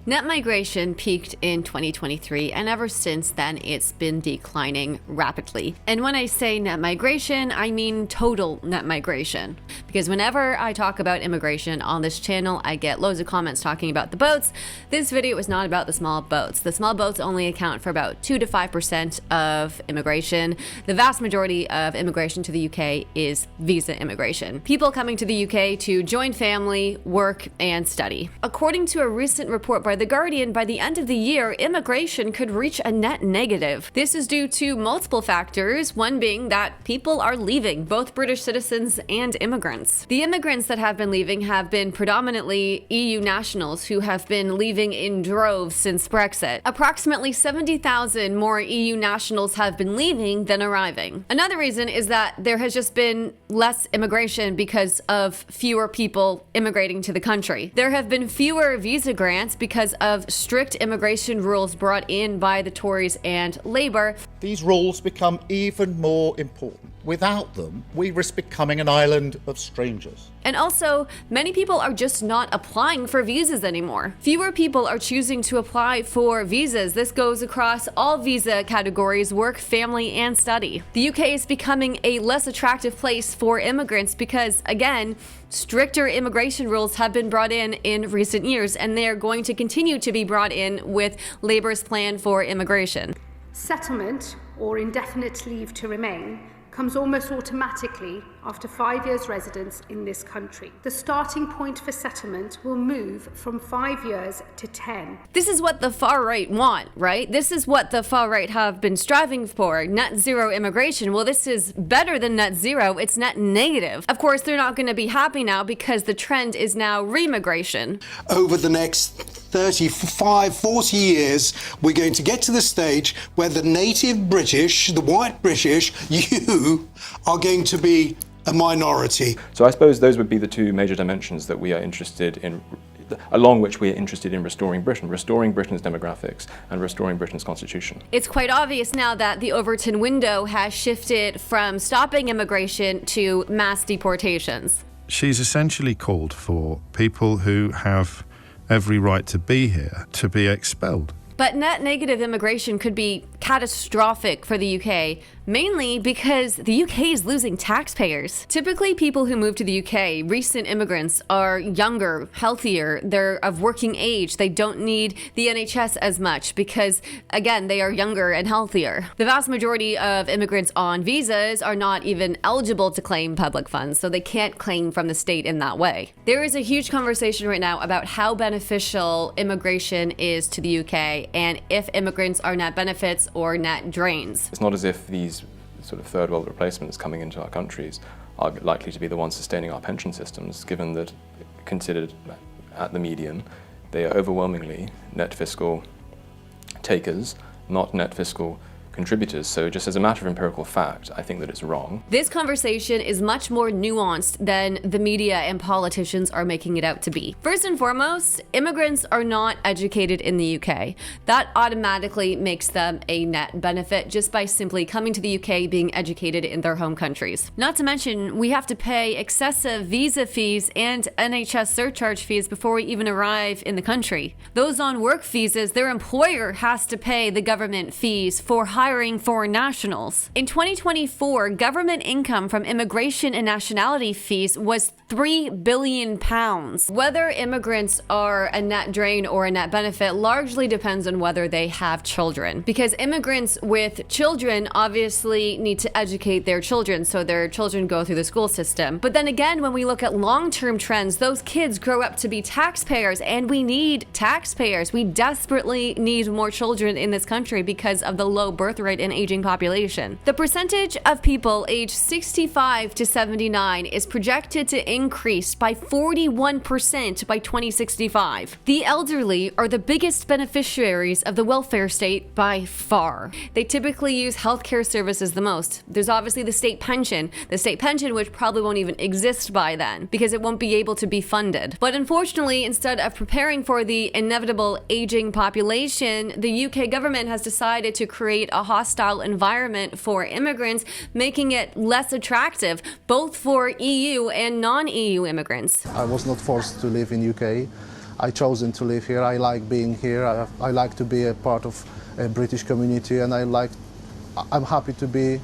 Net migration peaked in 2023, and ever since then, it's been declining rapidly. And when I say net migration, I mean total net migration. Because whenever I talk about immigration on this channel, I get loads of comments talking about the boats. This video is not about the small boats. The small boats only account for about 2 to 5% of immigration. The vast majority of immigration to the UK is visa immigration. People coming to the UK to join family, work, and study. According to a recent report by The Guardian, by the end of the year, immigration could reach a net negative. This is due to multiple factors, one being that people are leaving, both British citizens and immigrants. The immigrants that have been leaving have been predominantly EU nationals who have been leaving in droves since Brexit. Approximately 70,000 more EU nationals have been leaving than arriving. Another reason is that there has just been less immigration because of fewer people immigrating to the country. There have been fewer visa grants because of strict immigration rules brought in by the Tories and Labour. These rules become even more important. Without them, we risk becoming an island of strangers. And also, many people are just not applying for visas anymore. Fewer people are choosing to apply for visas. This goes across all visa categories: work, family, and study. The UK is becoming a less attractive place for immigrants because, again, stricter immigration rules have been brought in recent years, and they are going to continue to be brought in with Labour's plan for immigration. Settlement, or indefinite leave to remain, comes almost automatically after 5 years residence in this country. The starting point for settlement will move from 5 years to 10. This is what the far right want, right? This is what the far right have been striving for, net zero immigration. Well, this is better than net zero, it's net negative. Of course, they're not going to be happy now because the trend is now remigration. Over the next 35, 40 years, we're going to get to the stage where the native British, the white British, you are going to be a minority. So I suppose those would be the two major dimensions that we are interested in, along which we are interested in restoring Britain's demographics and restoring Britain's constitution. It's quite obvious now that the Overton window has shifted from stopping immigration to mass deportations. She's essentially called for people who have every right to be here to be expelled. But net negative immigration could be catastrophic for the UK, mainly because the UK is losing taxpayers. Typically, people who move to the UK, recent immigrants, are younger, healthier, they're of working age, they don't need the NHS as much because, again, they are younger and healthier. The vast majority of immigrants on visas are not even eligible to claim public funds, so they can't claim from the state in that way. There is a huge conversation right now about how beneficial immigration is to the UK and if immigrants are net benefits or net drains. It's not as if these sort of third world replacements coming into our countries are likely to be the ones sustaining our pension systems, given that, considered at the median, they are overwhelmingly net fiscal takers, not net fiscal contributors. So just as a matter of empirical fact, I think that it's wrong. This conversation is much more nuanced than the media and politicians are making it out to be. First and foremost, immigrants are not educated in the UK. That automatically makes them a net benefit just by simply coming to the UK, being educated in their home countries. Not to mention, we have to pay excessive visa fees and NHS surcharge fees before we even arrive in the country. Those on work visas, their employer has to pay the government fees for hiring foreign nationals. In 2024, government income from immigration and nationality fees was £3 billion. Whether immigrants are a net drain or a net benefit largely depends on whether they have children. Because immigrants with children obviously need to educate their children, so their children go through the school system. But then again, when we look at long-term trends, those kids grow up to be taxpayers, and we need taxpayers. We desperately need more children in this country because of the low birth rate and aging population. The percentage of people aged 65 to 79 is projected to increase by 41% by 2065. The elderly are the biggest beneficiaries of the welfare state by far. They typically use healthcare services the most. There's obviously the state pension which probably won't even exist by then because it won't be able to be funded. But unfortunately, instead of preparing for the inevitable aging population, the UK government has decided to create a hostile environment for immigrants, making it less attractive, both for EU and non-EU immigrants. I was not forced to live in UK. I chosen to live here. I like being here. I like to be a part of a British community, and I'm happy to be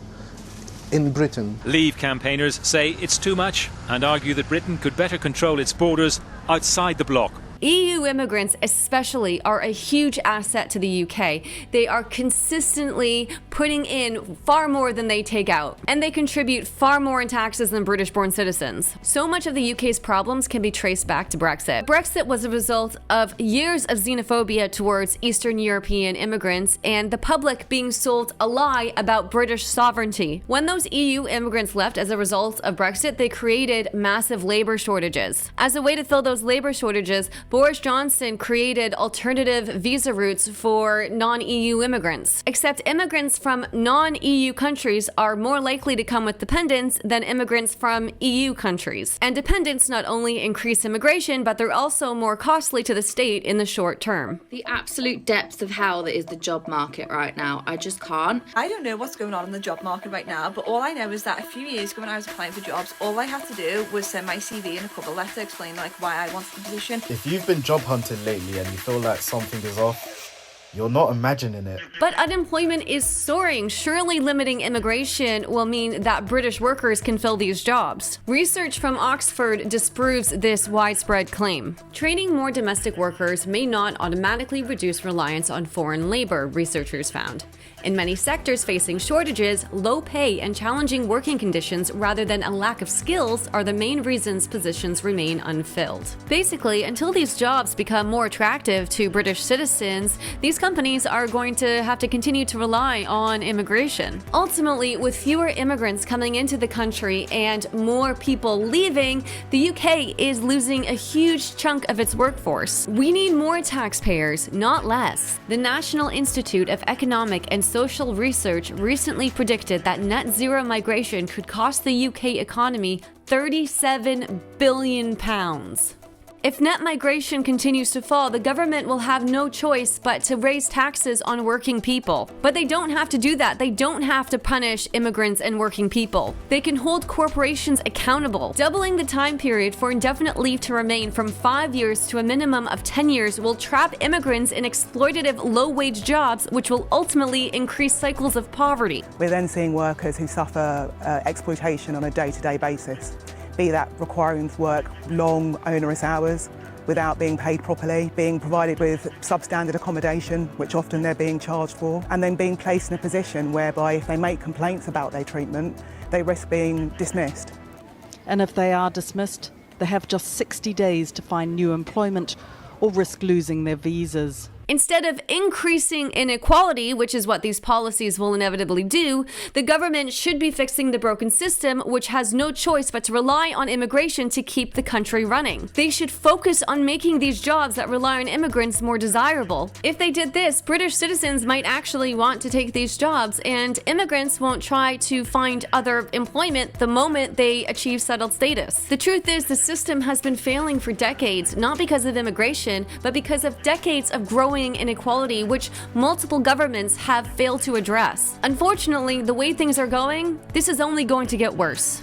in Britain. Leave campaigners say it's too much and argue that Britain could better control its borders outside the bloc. EU immigrants especially are a huge asset to the UK. They are consistently putting in far more than they take out, and they contribute far more in taxes than British-born citizens. So much of the UK's problems can be traced back to Brexit. Brexit was a result of years of xenophobia towards Eastern European immigrants and the public being sold a lie about British sovereignty. When those EU immigrants left as a result of Brexit, they created massive labor shortages. As a way to fill those labor shortages, Boris Johnson created alternative visa routes for non-EU immigrants. Except immigrants from non-EU countries are more likely to come with dependents than immigrants from EU countries. And dependents not only increase immigration, but they're also more costly to the state in the short term. The absolute depth of hell that is the job market right now, I just can't. I don't know what's going on in the job market right now, but all I know is that a few years ago when I was applying for jobs, all I had to do was send my CV and a cover letter explaining why I wanted the position. If you've been job hunting lately and you feel like something is off, you're not imagining it. But unemployment is soaring. Surely limiting immigration will mean that British workers can fill these jobs. Research from Oxford disproves this widespread claim. Training more domestic workers may not automatically reduce reliance on foreign labor, researchers found. In many sectors facing shortages, low pay and challenging working conditions rather than a lack of skills are the main reasons positions remain unfilled. Basically, until these jobs become more attractive to British citizens, these companies are going to have to continue to rely on immigration. Ultimately, with fewer immigrants coming into the country and more people leaving, the UK is losing a huge chunk of its workforce. We need more taxpayers, not less. The National Institute of Economic and Social Research recently predicted that net zero migration could cost the UK economy £37 billion. If net migration continues to fall, the government will have no choice but to raise taxes on working people. But they don't have to do that. They don't have to punish immigrants and working people. They can hold corporations accountable. Doubling the time period for indefinite leave to remain from 5 years to a minimum of 10 years will trap immigrants in exploitative low-wage jobs, which will ultimately increase cycles of poverty. We're then seeing workers who suffer exploitation on a day-to-day basis, be that requiring them to work long, onerous hours without being paid properly, being provided with substandard accommodation, which often they're being charged for, and then being placed in a position whereby if they make complaints about their treatment, they risk being dismissed. And if they are dismissed, they have just 60 days to find new employment or risk losing their visas. Instead of increasing inequality, which is what these policies will inevitably do, the government should be fixing the broken system, which has no choice but to rely on immigration to keep the country running. They should focus on making these jobs that rely on immigrants more desirable. If they did this, British citizens might actually want to take these jobs, and immigrants won't try to find other employment the moment they achieve settled status. The truth is, the system has been failing for decades, not because of immigration, but because of decades of growing inequality, which multiple governments have failed to address. Unfortunately, the way things are going, this is only going to get worse.